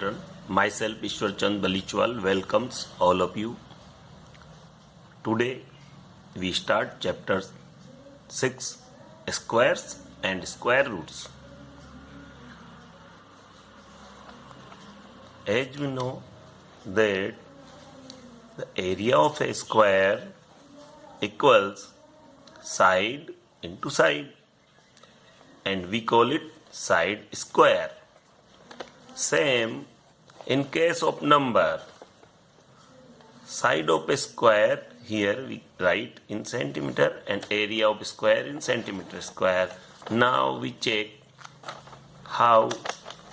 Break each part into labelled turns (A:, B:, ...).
A: children. Myself, Ishwar Chand Balichwal, welcomes all of you. Today, we start chapter 6, Squares and Square Roots. As we know that the area of a square equals side into side, and we call it side square. Same in case of number. Side of a square, here we write in centimeter and area of square in centimeter square. Now we check how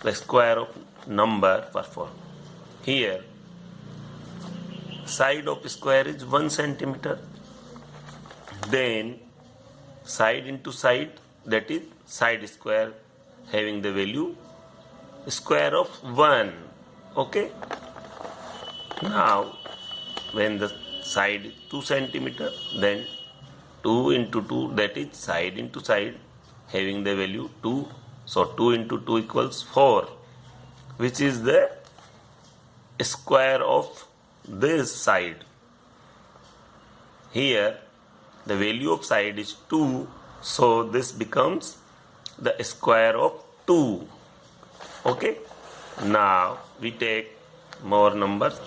A: the square of number perform. Here side of square is 1 centimeter. Then side into side, that is side square having the value square of 1. Okay. Now when the side is 2 centimeter, then 2 into 2, that is side into side having the value 2. So 2 into 2 equals 4, which is the square of this side. Here the value of side is 2, so this becomes the square of 2. Okay. Now we take more numbers.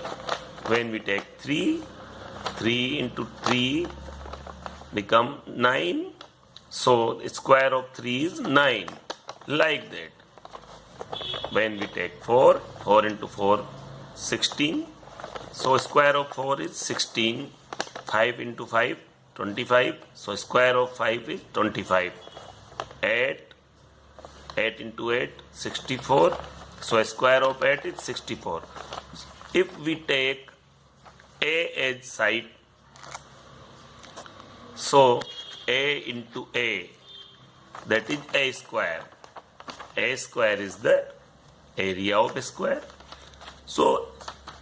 A: When we take 3 into 3 become 9. So the square of 3 is 9. Like that. When we take 4 into 4, 16. So square of 4 is 16. 5 into 5, 25. So square of 5 is 25. 8 into 8, 64. So square of 8 is 64. If we take A as side, so A into A, that is A square. A square is the area of a square. So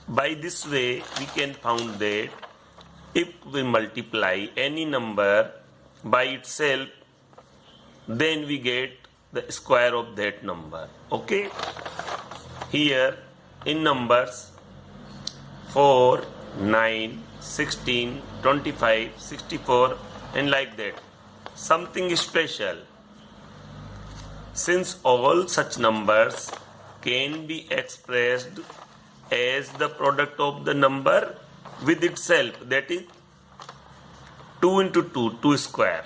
A: by this way we can found that if we multiply any number by itself, then we get the square of that number. Okay. Here in numbers 4, 9, 16, 25, 64 and like that. Something special. Since all such numbers can be expressed as the product of the number with itself, that is 2 into 2, 2 square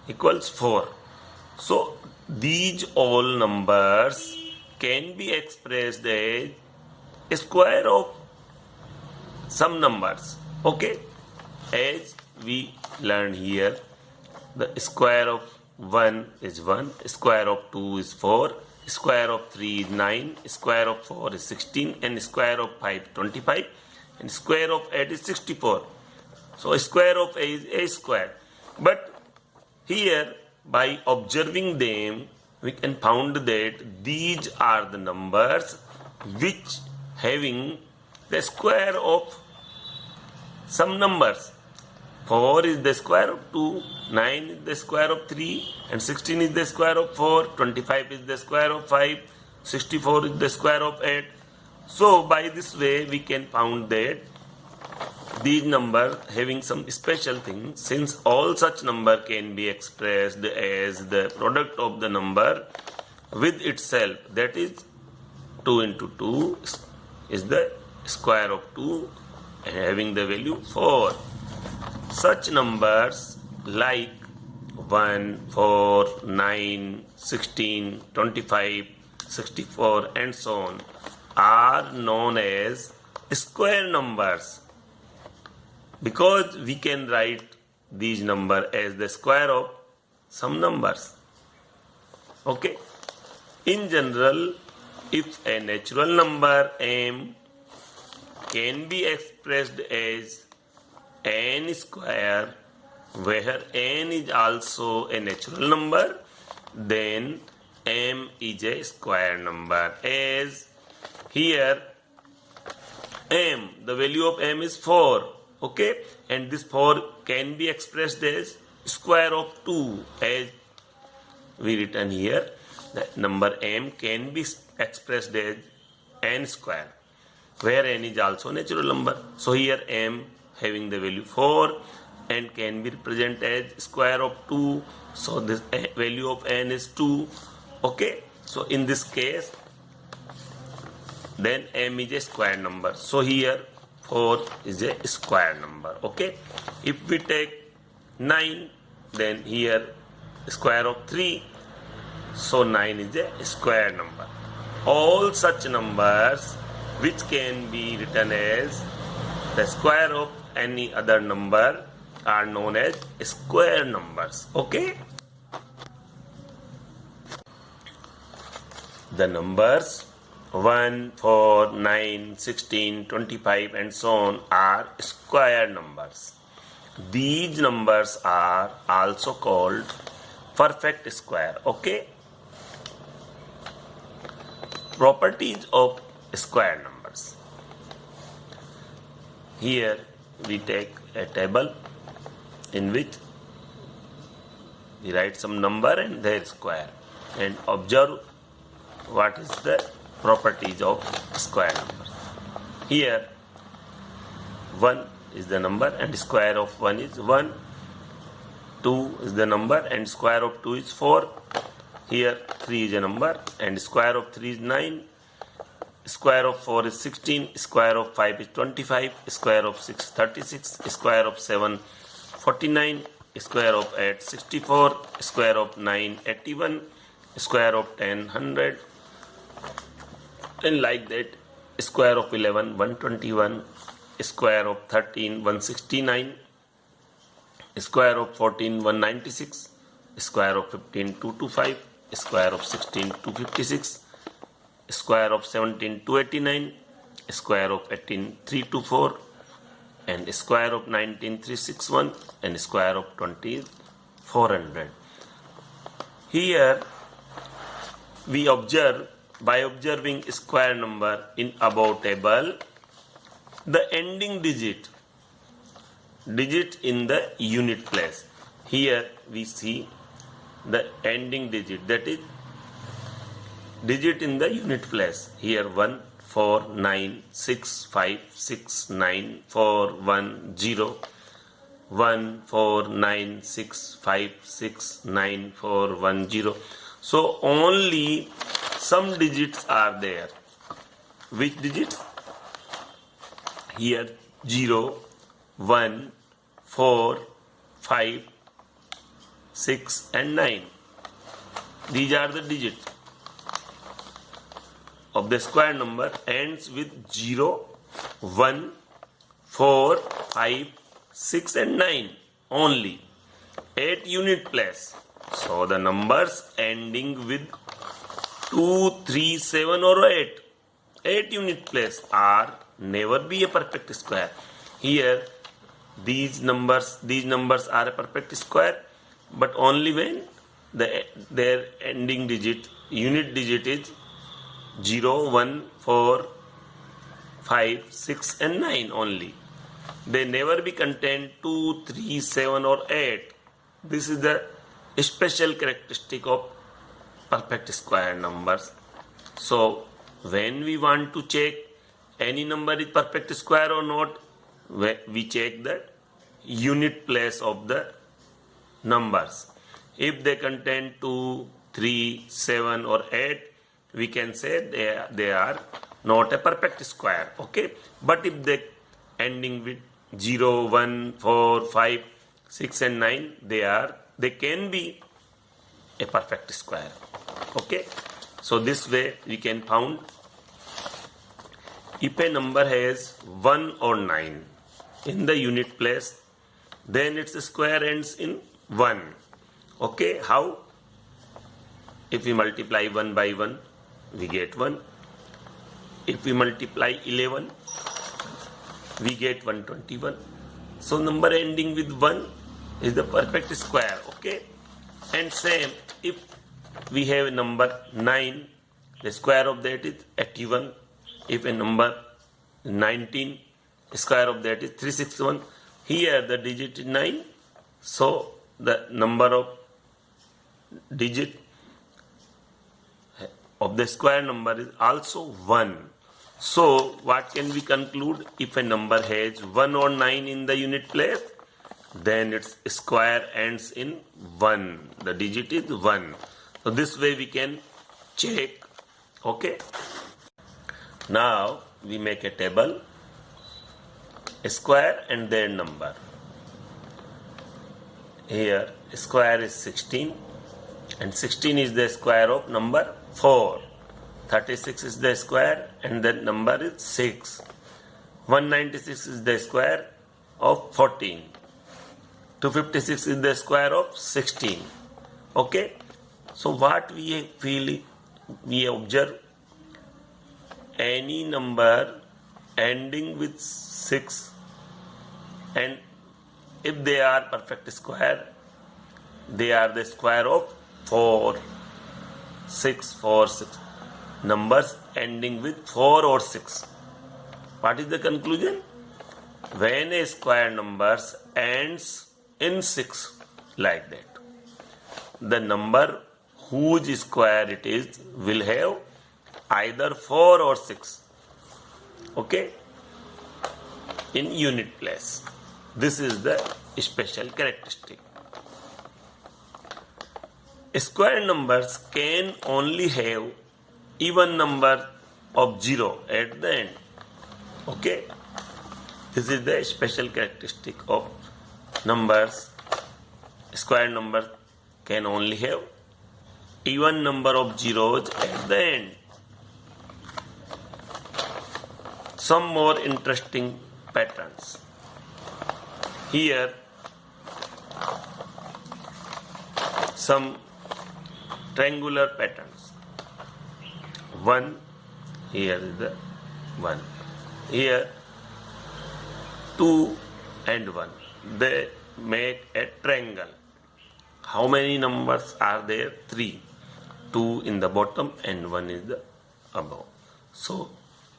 A: equals 4. So these all numbers can be expressed as a square of some numbers. Okay. As we learn here, the square of 1 is 1, square of 2 is 4, square of 3 is 9, square of 4 is 16, and square of 5 25, and square of 8 is 64. So square of A is A square. But here by observing them we can found that these are the numbers which having the square of some numbers. 4 is the square of 2, 9 is the square of 3, and 16 is the square of 4, 25 is the square of 5, 64 is the square of 8. So by this way we can found that these numbers having some special thing, since all such number can be expressed as the product of the number with itself, that is 2 into 2 is the square of 2 having the value 4. Such numbers like 1, 4, 9, 16, 25, 64 and so on are known as square numbers, because we can write these numbers as the square of some numbers. Okay. In general, if a natural number m can be expressed as n square, where n is also a natural number, then m is a square number. As here m, the value of m is 4. Okay, and this 4 can be expressed as square of 2, as we written here. The number m can be expressed as n square, where n is also natural number. So here m having the value 4 and can be represented as square of 2. So this value of n is 2. Okay, so in this case, then m is a square number. So here 4 is a square number. Okay, if we take 9, then here square of 3. So 9 is a square number. All such numbers which can be written as the square of any other number are known as square numbers. Okay, the numbers 1, 4, 9, 16, 25 and so on are square numbers. These numbers are also called perfect square. Okay, properties of square numbers. Here we take a table in which we write some number and their square and observe what is the properties of square numbers. Here 1 is the number and square of 1 is 1. 2 is the number and square of 2 is 4. Here 3 is a number and square of 3 is 9. Square of 4 is 16. Square of 5 is 25. Square of 6 is 36. Square of 7 49. Square of 8 64. Square of 9 81. Square of 10 100. And like that, square of 11 121. Square of 13 169. Square of 14 196. Square of 15 225. Square of 16 256. Square of 17 289. Square of 18 324. And square of 19 361. And square of 20 is 400. Here we observe, by observing square number in above table, the ending digit in the unit place. Here we see the ending digit, that is digit in the unit place. Here 1 4 9 6 5 6 9 4 1 0. 1 4 9 6 5 6 9 4 1 0. So only some digits are there. Which digits? Here 0, 1, 4, 5, 6 and 9. These are the digits of the square number ends with 0, 1, 4, 5, 6 and 9 only. 8 unit place. So the numbers ending with 2, 3, 7 or 8 unit place are never be a perfect square. Here these numbers are a perfect square, but only when their ending digit, unit digit is 0, 1, 4, 5, 6 and 9 only. They never be contained 2, 3, 7 or 8. This is the special characteristic of perfect square numbers. So when we want to check any number is perfect square or not, we check the unit place of the numbers. If they contain 2, 3, 7 or 8, we can say they are not a perfect square. Okay, but if they ending with 0, 1, 4, 5, 6 and 9, they can be a perfect square. Okay, so this way we can found if a number has 1 or 9 in the unit place, then its square ends in 1. Okay, how? If we multiply 1 by 1, we get 1. If we multiply 11, we get 121. So number ending with 1 is the perfect square. Okay, and same, if we have a number 9, the square of that is 81. If a number 19, square of that is 361. Here the digit is 9, so the number of digit of the square number is also 1. So what can we conclude? If a number has 1 or 9 in the unit place, then its square ends in 1. The digit is 1. So this way we can check. Okay. Now we make a table, a square and their number. Here square is 16 and 16 is the square of number 4. 36 is the square and the number is 6. 196 is the square of 14. 256 is the square of 16. Okay. So what we feel, we observe any number ending with 6, and if they are perfect square, they are the square of 4, 6, 4, 6. Numbers ending with 4 or 6. What is the conclusion? When a square number ends in 6, like that, the number whose square it is will have either 4 or 6. Okay? In unit place. This is the special characteristic. Square numbers can only have even number of 0 at the end. Okay? This is the special characteristic of numbers. Square number can only have even number of zeros at the end. Some more interesting patterns. Here some triangular patterns. 1, here is the 1. Here 2 and 1. They make a triangle. How many numbers are there? 3. 2 in the bottom and 1 is the above. So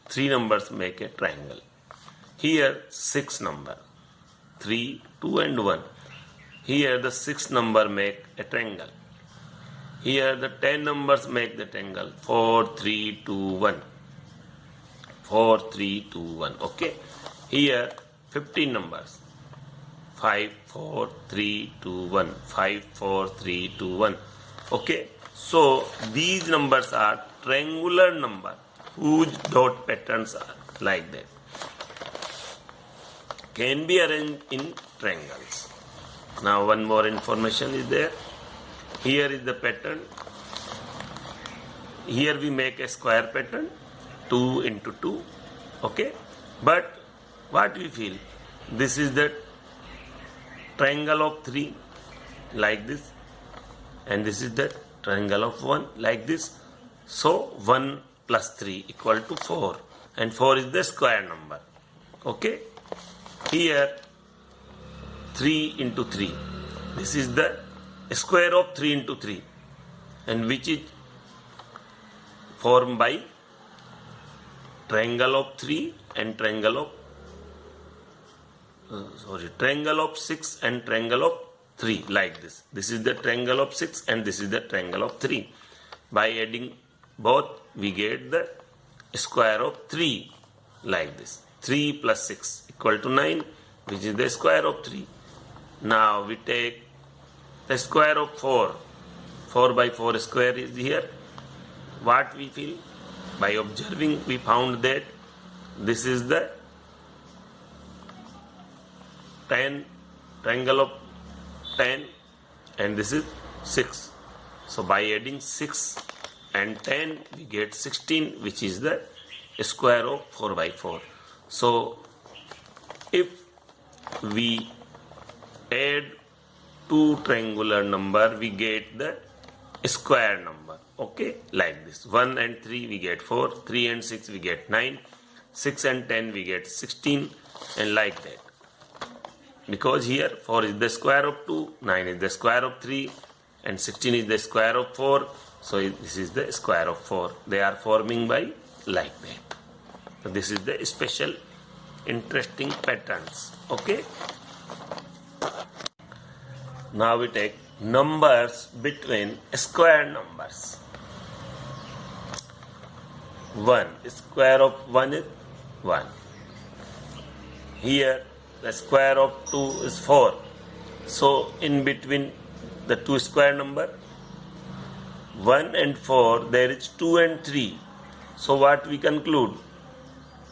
A: 3 numbers make a triangle. Here 6 number. 3, 2 and 1. Here the 6 number make a triangle. Here the 10 numbers make the triangle. 4, 3, 2, 1. 4, 3, 2, 1. Okay. Here 15 numbers. 5, 4, 3, 2, 1. 5, 4, 3, 2, 1. Okay. So these numbers are triangular number whose dot patterns are like that. Can be arranged in triangles. Now one more information is there. Here is the pattern. Here we make a square pattern, 2 into 2. Okay. But what we feel? This is the triangle of 3 like this, and this is the triangle of 1 like this. So 1 plus 3 equal to 4, and 4 is the square number. Okay. Here 3 into 3. This is the square of 3 into 3, and which is formed by triangle of 3 and triangle of triangle of 6 and triangle of 3 like this. This is the triangle of 6 and this is the triangle of 3. By adding both we get the square of 3 like this. 3 plus 6 equal to 9, which is the square of 3. Now we take the square of 4. 4 by 4 square is here. What we feel? By observing we found that this is the 10, triangle of 10, and this is 6. So by adding 6 and 10 we get 16, which is the square of 4 by 4. So if we add two triangular number, we get the square number. Okay, like this. 1 and 3 we get 4, 3 and 6 we get 9, 6 and 10 we get 16, and like that. Because here 4 is the square of 2, 9 is the square of 3, and 16 is the square of 4. So this is the square of 4. They are forming by like that. So this is the special interesting patterns. Okay. Now we take numbers between square numbers. 1. Square of 1 is 1. Here the square of 2 is 4. So in between the two square number 1 and 4 there is 2 and 3. So what we conclude?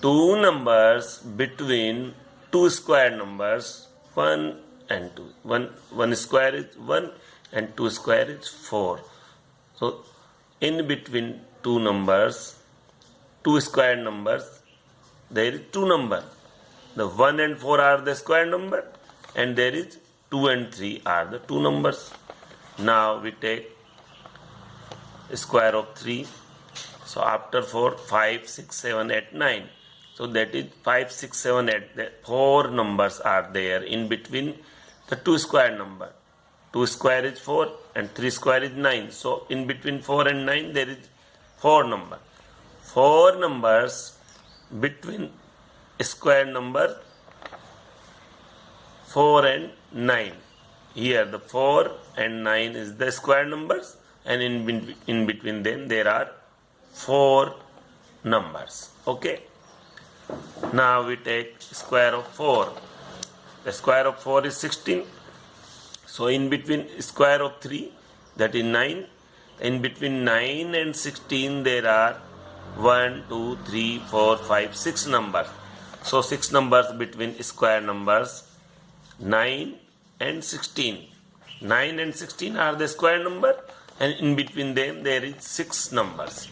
A: Two numbers between two square numbers 1 and 2. 1 square is 1 and 2 square is 4. So in between two numbers, two square numbers, there is two number. The 1 and 4 are the square number and there is 2 and 3 are the two numbers. Now we take square of 3. So after 4, 5, 6, 7, 8, 9. So that is 5, 6, 7, 8. The 4 numbers are there in between the two square number. 2 square is 4 and 3 square is 9. So in between 4 and 9 there is 4 number. 4 numbers between square number 4 and 9. Here the 4 and 9 is the square numbers and in between them there are 4 numbers. Okay. Now we take square of 4. The square of 4 is 16. So in between square of 3, that is 9. In between 9 and 16 there are 1, 2, 3, 4, 5, 6 numbers. So 6 numbers between square numbers 9 and 16. 9 and 16 are the square number and in between them there is 6 numbers.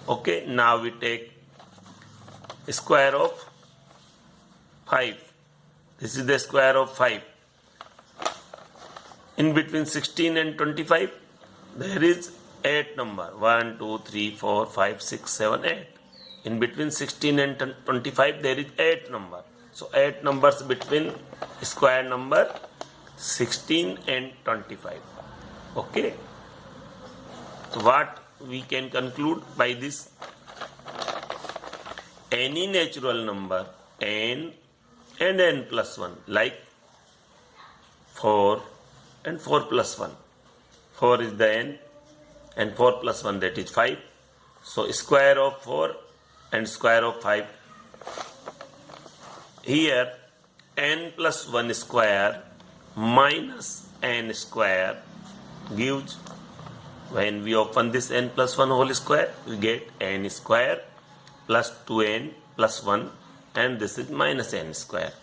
A: Okay, now we take square of 5. This is the square of 5. In between 16 and 25 there is 8 number. 1, 2, 3, 4, 5, 6, 7, 8. In between 16 and 25 there is 8 number. So 8 numbers between square number 16 and 25. Okay. So what we can conclude by this? Any natural number n and n plus 1 like 4 and 4 plus 1. 4 is the n and 4 plus 1 that is 5. So square of 4 and square of 5. Here n plus 1 square minus n square gives, when we open this n plus 1 whole square, we get n square plus 2n plus 1 and this is minus n square.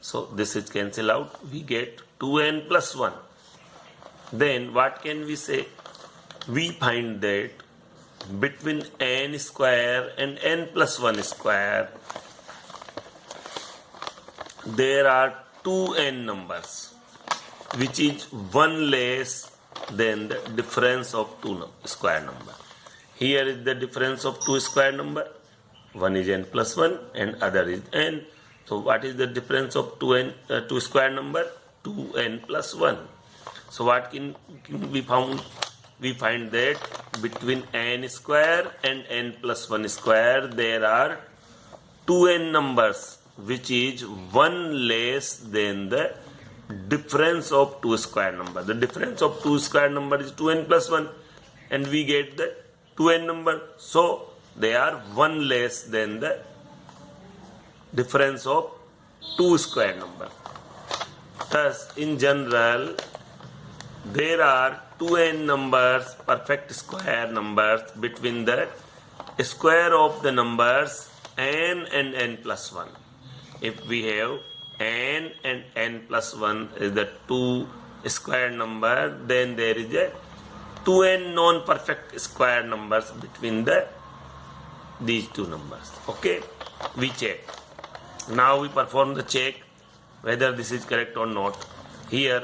A: So this is cancel out. We get 2n plus 1. Then what can we say? We find that between n square and n plus 1 square there are 2n numbers which is 1 less than the difference of two square number. Here is the difference of two square number. One is n plus 1 and other is n. So what is the difference of two square number? 2n plus 1. So what can we found? We find that between n square and n plus 1 square there are 2n numbers which is 1 less than the difference of two square number. The difference of two square number is 2n plus 1 and we get the 2n number. So they are 1 less than the difference of two square number. Thus in general there are 2n numbers, perfect square numbers between the square of the numbers n and n plus 1. If we have n and n plus 1 is the two square number, then there is a 2n non-perfect square numbers between these two numbers. Okay, we check. Now we perform the check whether this is correct or not. Here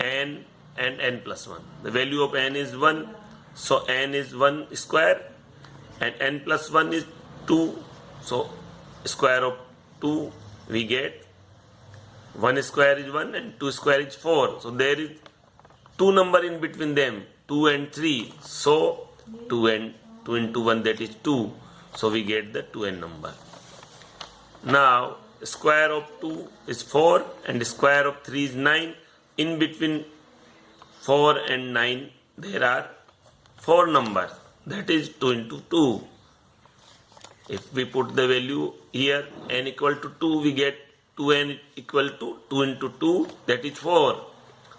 A: n and n plus 1. The value of n is 1. So n is 1 square and n plus 1 is 2. So square of 2 we get 1 square is 1 and 2 square is 4. So there is 2 number in between them, 2 and 3. So 2 into 1 that is 2. So we get the 2n number. Now square of 2 is 4 and square of 3 is 9. In between 4 and 9 there are 4 numbers, that is 2 into 2. If we put the value here n equal to 2, we get 2n equal to 2 into 2, that is 4.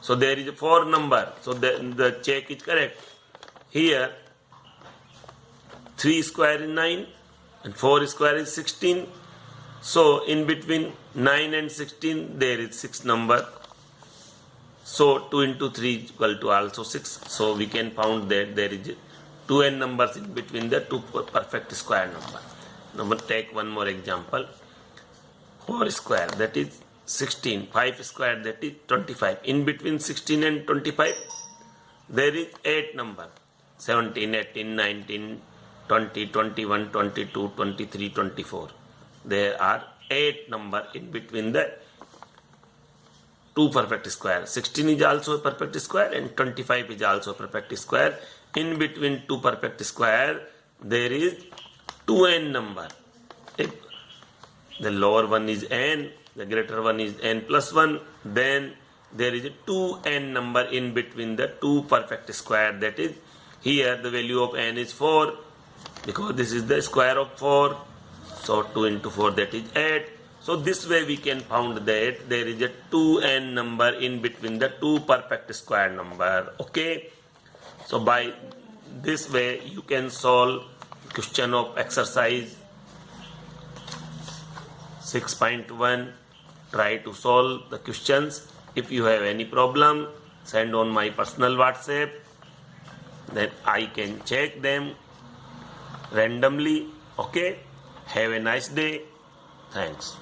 A: So there is a 4 number. So the check is correct. Here 3 square is 9 and 4 square is 16. So in between 9 and 16 there is 6 number. So 2 into 3 is equal to also 6. So we can found that there is 2n numbers in between the two perfect square number. Now take one more example. 4 square, that is 16. 5 square, that is 25. In between 16 and 25 there is 8 number. 17, 18, 19, 20, 21, 22, 23, 24. There are 8 number in between the two perfect square. 16 is also a perfect square and 25 is also a perfect square. In between two perfect square there is 2n number. If the lower one is n, the greater one is n plus 1, then there is a 2n number in between the two perfect square. That is, here the value of n is 4 because this is the square of 4. So 2 into 4, that is 8. So this way we can found that there is a 2n number in between the two perfect square number. Okay. So by this way you can solve question of exercise 6.1. Try to solve the questions. If you have any problem, send on my personal WhatsApp. Then I can check them randomly. Okay. Have a nice day. Thanks.